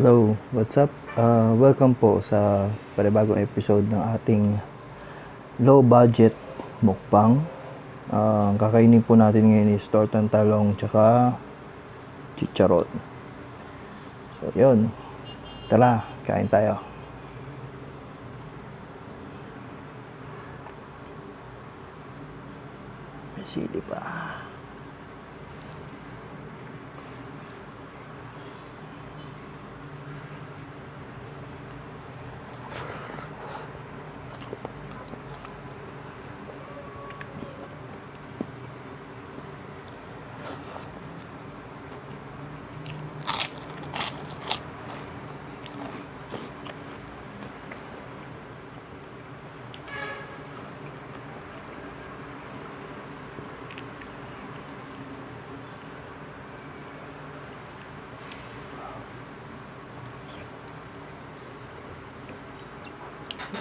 Hello, what's up? Welcome po sa panibagong episode ng ating low budget mukbang. Kakainin po natin ngayon is tortang talong tsaka chicharon. So yun, tara, kain tayo. May sili pa.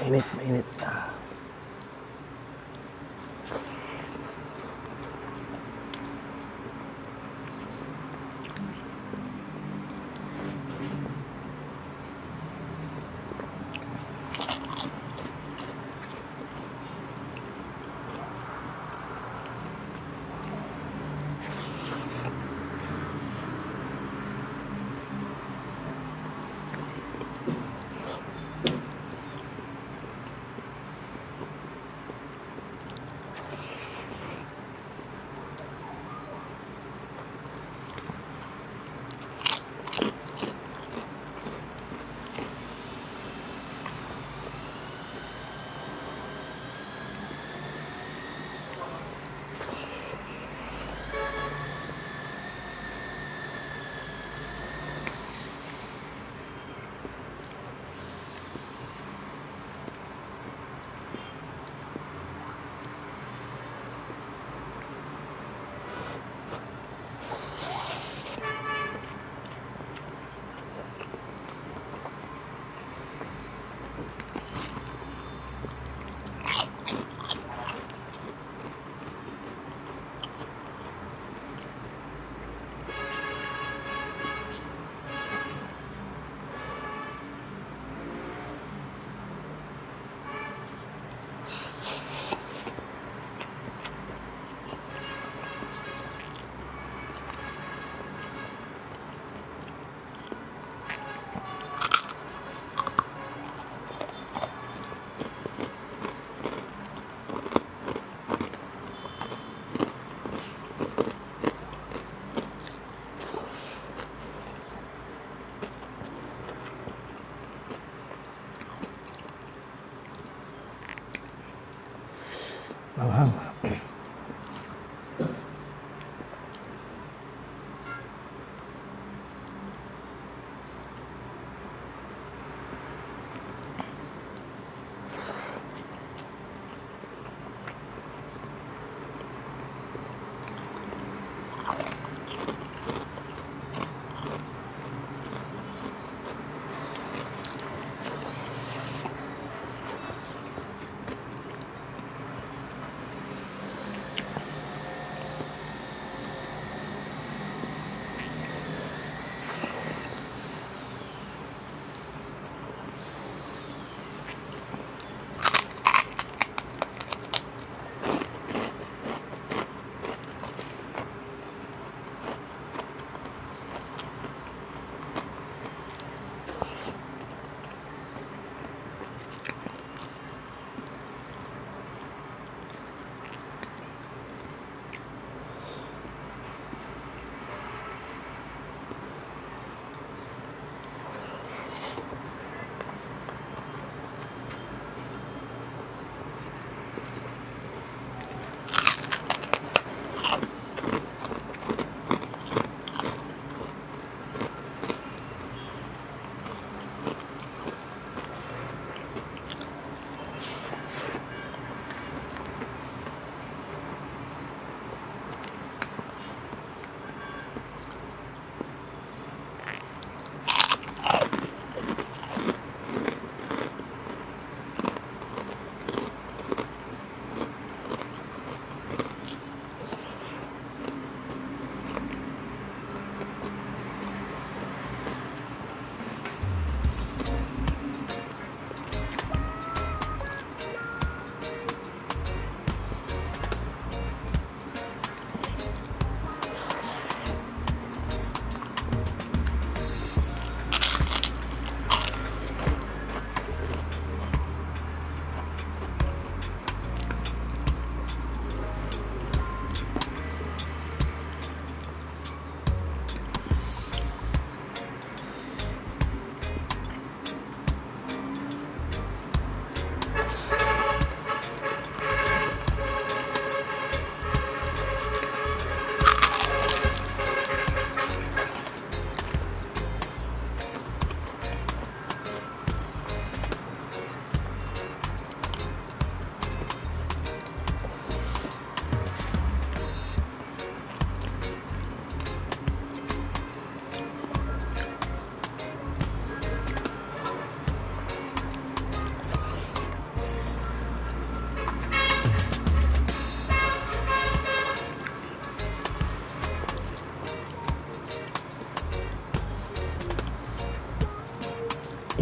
Mainit. Manghang.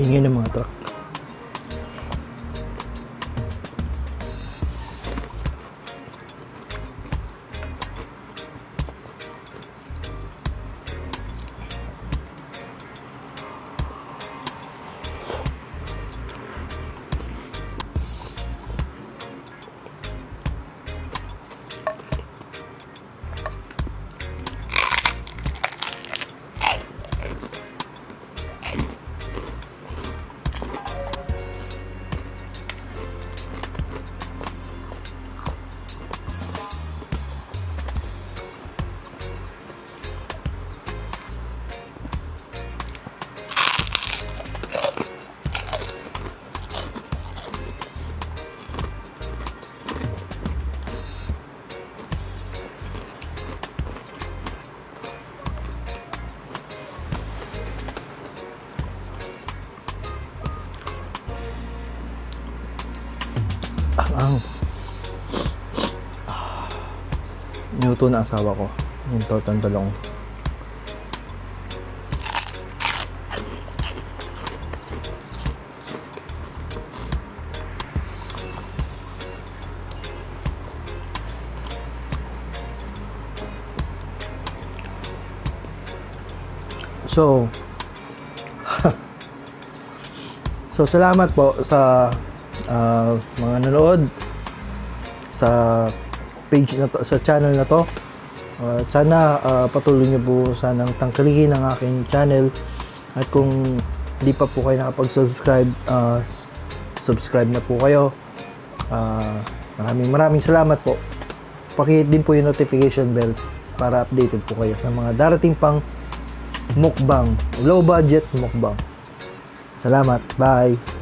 Ingay ng mga truck. Ang niluto na asawa ko yung tortang talong. So salamat po sa mga nanood sa page na to, sa channel na to. Sana patuloy niyo po sanang tangkilikin ang aking channel, at kung hindi pa po kayo nakapag-subscribe, subscribe na po kayo. Maraming salamat po. Pakihit din po yung notification bell para updated po kayo sa mga darating pang mukbang, low budget mukbang. Salamat, bye.